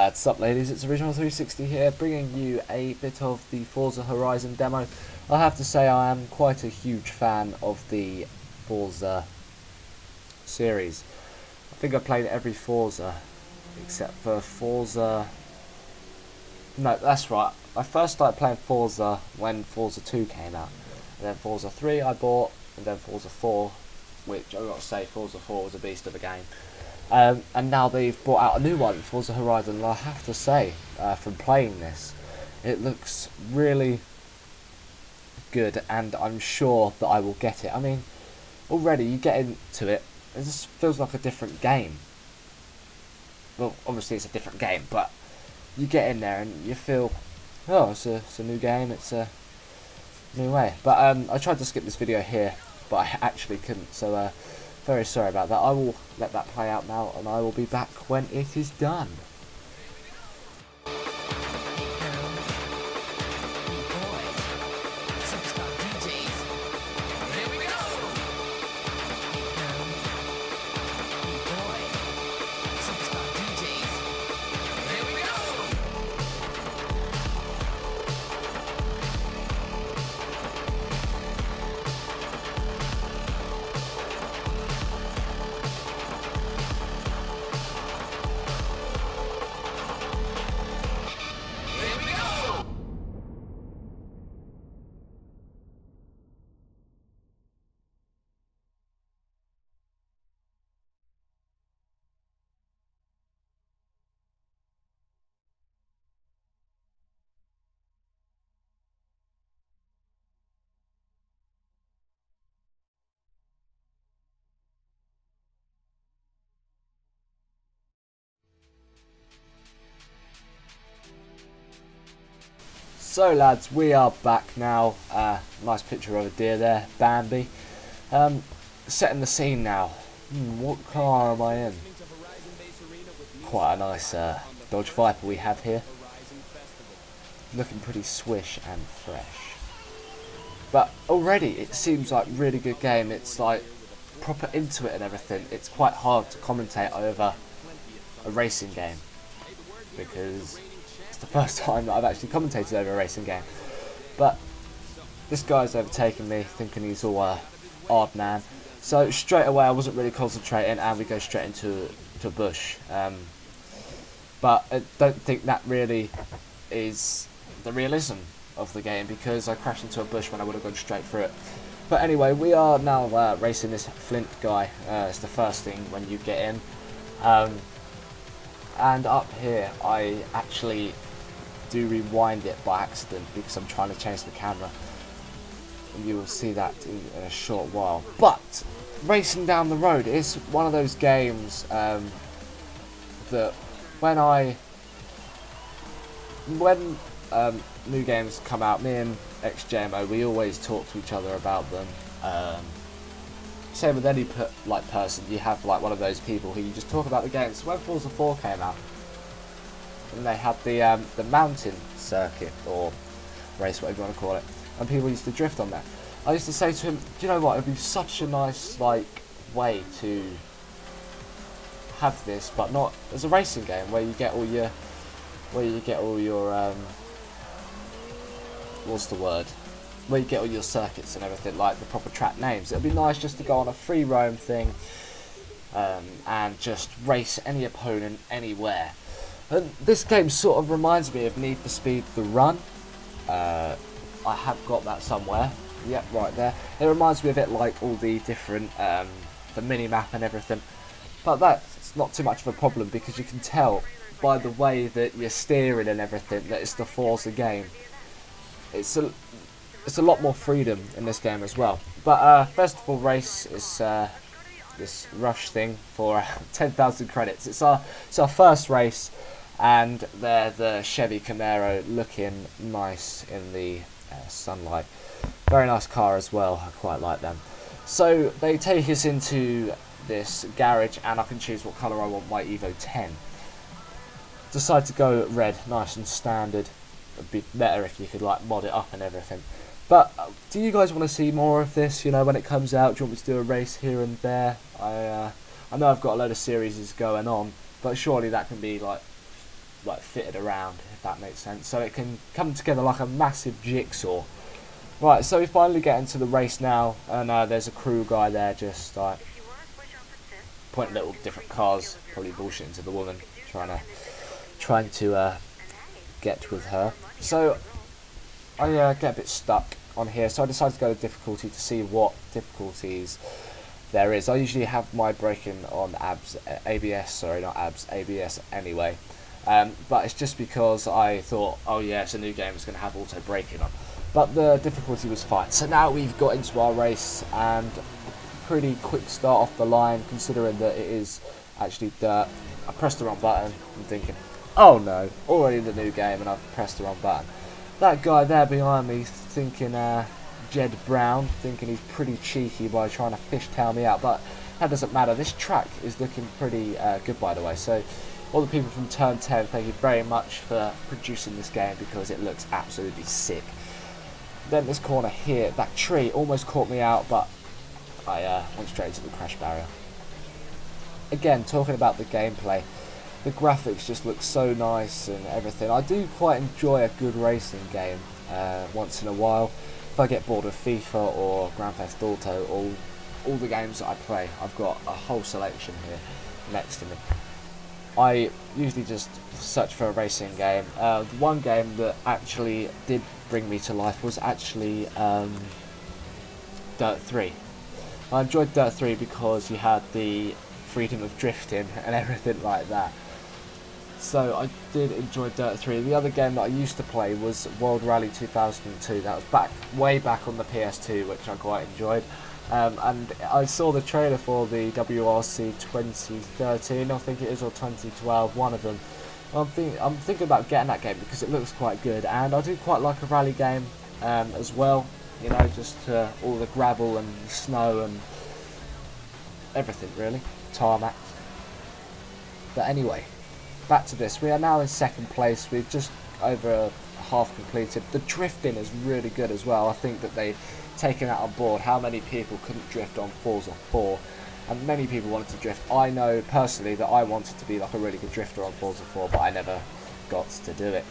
lads, sup ladies, it's Original 360 here, bringing you a bit of the Forza Horizon demo. I have to say I am quite a huge fan of the Forza series. I think I played every Forza except for Forza... No, that's right, I first started playing Forza when Forza 2 came out. And then Forza 3 I bought, and then Forza 4, which I've got to say Forza 4 was a beast of a game. And now they've brought out a new one, Forza Horizon, and I have to say, from playing this, it looks really good, and I'm sure that I will get it. I mean, already you get into it, it just feels like a different game. Well, obviously it's a different game, but you get in there and you feel, oh, it's a new game, it's a new way. But I tried to skip this video here, but I actually couldn't, so very sorry about that. I will let that play out now, and I will be back when it is done. So lads, we are back now. Nice picture of a deer there, Bambi. Setting the scene now. What car am I in? Quite a nice Dodge Viper we have here. Looking pretty swish and fresh. But already it seems like a really good game. It's like proper into it and everything. It's quite hard to commentate over a racing game, because the first time that I've actually commentated over a racing game. But this guy's overtaken me, thinking he's all odd man. So straight away I wasn't really concentrating, and we go straight into a bush. But I don't think that really is the realism of the game, because I crashed into a bush when I would have gone straight through it. But anyway, we are now racing this Flint guy. It's the first thing when you get in. And up here I actually do rewind it by accident, because I'm trying to change the camera, and you will see that in a short while. But racing down the road is one of those games that when new games come out, me and XJMO, we always talk to each other about them. Same with any person, you have like one of those people who you just talk about the games. So when Forza 4 came out, and they had the mountain circuit, or race, whatever you want to call it, and people used to drift on that, I used to say to him, do you know what, it'd be such a nice way to have this, but not as a racing game where you get all your what's the word, where you get all your circuits and everything, like the proper track names. It'd be nice just to go on a free roam thing, and just race any opponent anywhere. And this game sort of reminds me of Need for Speed The Run. I have got that somewhere. Yep, right there. It reminds me of it, like all the different, the mini-map and everything. But that's not too much of a problem, because you can tell by the way that you're steering and everything that it's the Forza game. It's a lot more freedom in this game as well. But festival race is this rush thing for 10,000 credits. It's our first race. And they're the Chevy Camaro, looking nice in the sunlight. Very nice car as well, I quite like them. So they take us into this garage, and I can choose what colour I want my Evo 10. Decide to go red, nice and standard. It'd be better if you could like mod it up and everything. But do you guys want to see more of this, you know, when it comes out? Do you want me to do a race here and there? I know I've got a load of series going on, but surely that can be like like fitted around, if that makes sense, so it can come together like a massive jigsaw. Right, so we finally get into the race now, and there's a crew guy there just like pointing little different cars, probably bullshitting to the woman, trying to get with her. So I get a bit stuck on here, so I decided to go to difficulty to see what difficulties there is. I usually have my braking on ABS anyway, but it's just because I thought, oh yeah, it's a new game, it's going to have auto braking on, but the difficulty was fine. So now we've got into our race, and pretty quick start off the line considering that it is actually dirt. I pressed the wrong button. I'm thinking, oh no, already in the new game and I've pressed the wrong button. That guy there behind me thinking Jed Brown, thinking he's pretty cheeky by trying to fishtail me out, but that doesn't matter. This track is looking pretty good, by the way, so all the people from Turn 10, thank you very much for producing this game, because it looks absolutely sick. Then this corner here, that tree almost caught me out, but I went straight into the crash barrier. Again, talking about the gameplay, the graphics just look so nice and everything. I do quite enjoy a good racing game once in a while. If I get bored of FIFA or Grand Theft Auto, all the games that I play, I've got a whole selection here next to me. I usually just search for a racing game. The one game that actually did bring me to life was actually Dirt 3. I enjoyed Dirt 3 because you had the freedom of drifting and everything like that. So I did enjoy Dirt 3. The other game that I used to play was World Rally 2002. That was way back on the PS2, which I quite enjoyed. And I saw the trailer for the WRC 2013, I think it is, or 2012, one of them. I'm thinking about getting that game because it looks quite good, and I do quite like a rally game as well. You know, just all the gravel and snow and everything, really. Tarmac. But anyway, back to this. We are now in second place. We've just over half completed. The drifting is really good as well. I think that they've taken that on board. How many people couldn't drift on Forza 4? And many people wanted to drift. I know personally that I wanted to be like a really good drifter on Forza 4, but I never got to do it.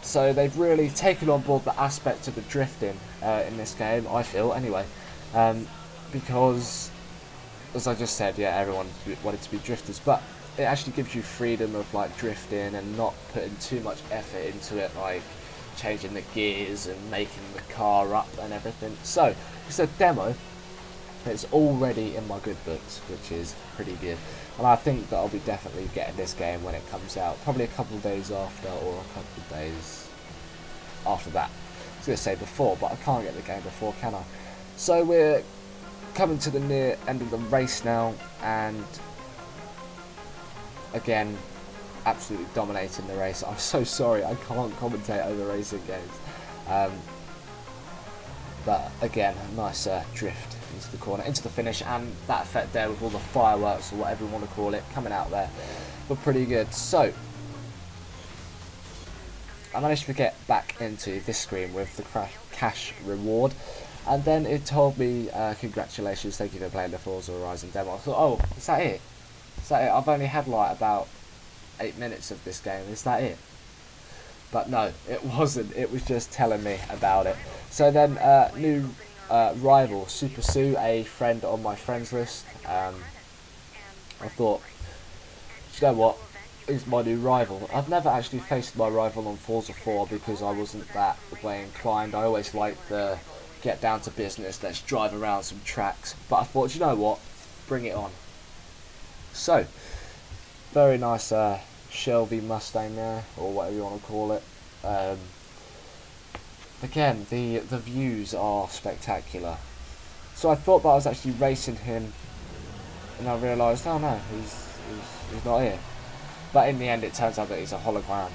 So they've really taken on board the aspect of the drifting in this game, I feel, anyway. Because, as I just said, yeah, everyone wanted to be drifters, but it actually gives you freedom of like drifting and not putting too much effort into it, like changing the gears and making the car up and everything. So it's a demo. It's already in my good books, which is pretty good, and I think that I'll be definitely getting this game when it comes out, probably a couple of days after, or a couple of days after that. I was going to say before, but I can't get the game before, can I? So we're coming to the near end of the race now, and again, absolutely dominating the race. I'm so sorry, I can't commentate over racing games. But again, a nice drift into the corner, into the finish, and that effect there with all the fireworks, or whatever you want to call it, coming out there were pretty good. So I managed to get back into this screen with the cash reward, and then it told me congratulations, thank you for playing the Forza Horizon demo. I thought, oh, is that it? Is that it? I've only had like about 8 minutes of this game, is that it? But no, it wasn't. It was just telling me about it. So then, new rival, Super Sue, a friend on my friends list. I thought, you know what, he's my new rival. I've never actually faced my rival on Forza 4 because I wasn't that way inclined. I always liked the get down to business, let's drive around some tracks. But I thought, you know what, bring it on. So, very nice Shelby Mustang there, or whatever you want to call it. Again, the views are spectacular. So I thought that I was actually racing him, and I realised, oh no, he's not here. But in the end, it turns out that he's a hologram.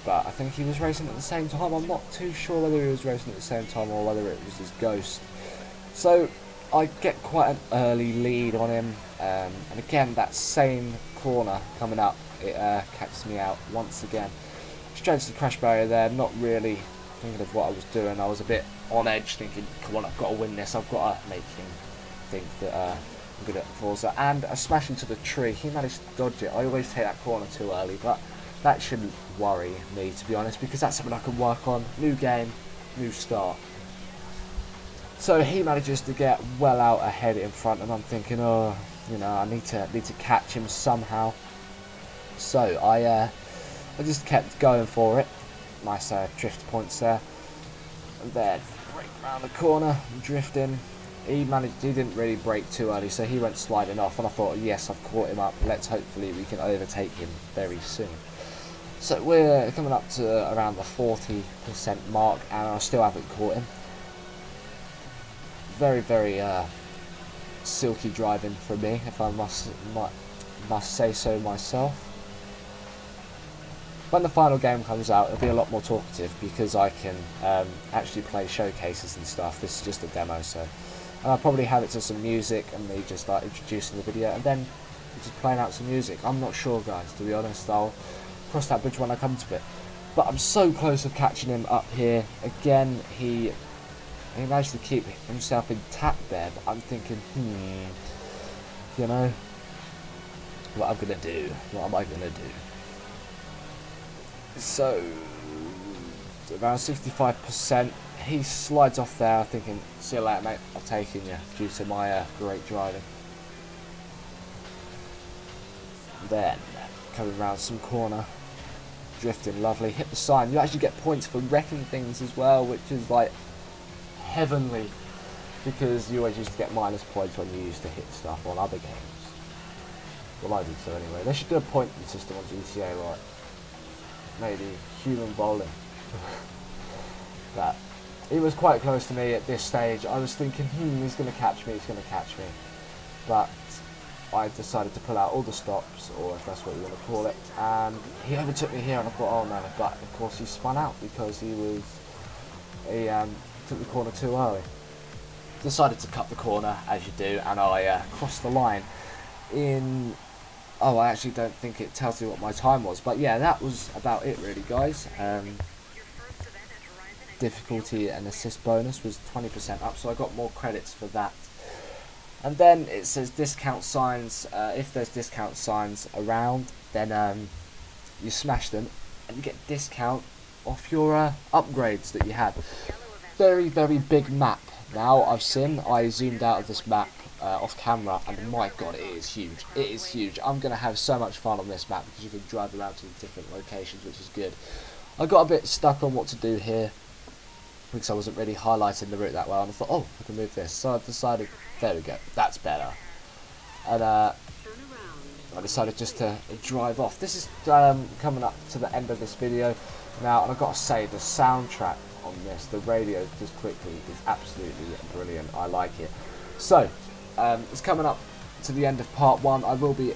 But I think he was racing at the same time. I'm not too sure whether he was racing at the same time or whether it was his ghost. So I get quite an early lead on him, and again, that same corner coming up, it catches me out once again. Straight to the crash barrier there, not really thinking of what I was doing. I was a bit on edge, thinking, come on, I've got to win this, I've got to make him think that I'm good at Forza. And a smash into the tree. He managed to dodge it. I always take that corner too early, but that shouldn't worry me, to be honest, because that's something I can work on. New game, new start. So he manages to get well out ahead in front, and I'm thinking, oh, you know, I need to catch him somehow. So I just kept going for it. Nice drift points there. And then break around the corner, drifting. He didn't really brake too early, so he went sliding off, and I thought, yes, I've caught him up. Let's hopefully we can overtake him very soon. So we're coming up to around the 40% mark, and I still haven't caught him. Very, very silky driving for me, if I must say so myself. When the final game comes out, it'll be a lot more talkative because I can actually play showcases and stuff. This is just a demo, so. And I'll probably have it to some music and me just like introducing the video and then just playing out some music. I'm not sure, guys, to be honest. I'll cross that bridge when I come to it. But I'm so close of catching him up here. Again, he managed to keep himself intact there, but I'm thinking, you know, what I'm going to do? What am I going to do? So, around 65%, he slides off there, thinking, see you later, mate, I've taken you, due to my great driving. Then, coming around some corner, drifting lovely, hit the sign. You actually get points for wrecking things as well, which is like heavenly, because you always used to get minus points when you used to hit stuff on other games. Well, I did so anyway. They should do a pointing system on GTA, right? Maybe human bowling. But he was quite close to me at this stage. I was thinking, he's going to catch me, But I decided to pull out all the stops, or if that's what you want to call it, and he overtook me here, and I thought, oh no, but of course he spun out because he took the corner too early. Decided to cut the corner, as you do, and I crossed the line in... Oh, I actually don't think it tells you what my time was, but yeah, that was about it really, guys. Difficulty and assist bonus was 20% up, so I got more credits for that. And then it says discount signs. If there's discount signs around, then you smash them and you get discount off your upgrades that you had. Very, very big map. Now I've seen, I zoomed out of this map off camera, and my god, it is huge. It is huge. I'm going to have so much fun on this map because you can drive around to different locations, which is good. I got a bit stuck on what to do here because I wasn't really highlighting the route that well, and I thought, oh, I can move this. So I decided, there we go, that's better. And I decided just to drive off. This is coming up to the end of this video now, and I've got to say, the soundtrack on this, the radio just quickly, is absolutely brilliant. I like it. So, it's coming up to the end of part 1. I will be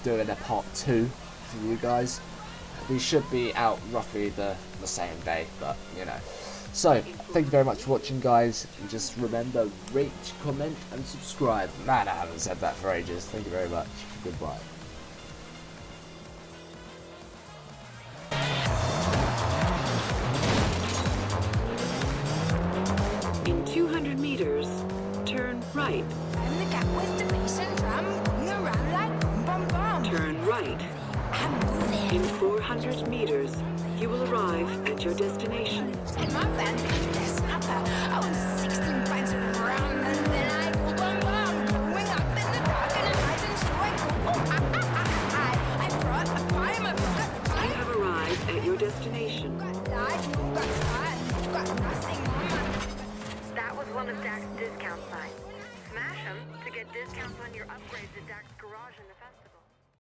doing a part 2 for you guys. These should be out roughly the same day, but you know. So, thank you very much for watching, guys. And just remember, rate, comment, and subscribe. Man, I haven't said that for ages. Thank you very much. Goodbye. In 200 meters, turn right. I'm the cat with the bass and drum, going around like boom boom boom. Turn right. I'm moving. In 400 meters, you will arrive at your destination. And my band is the snapper. I was 16 pints of rum, and then I go boom boom, going up in the dark and I'm hiding, so I go oh I brought a pie, my brother. You have arrived at your destination. Got died, you got style, you got nothing on my... That was one of Dak's discount signs. Smash them to get discounts on your upgrades at Dak's Garage in the festival.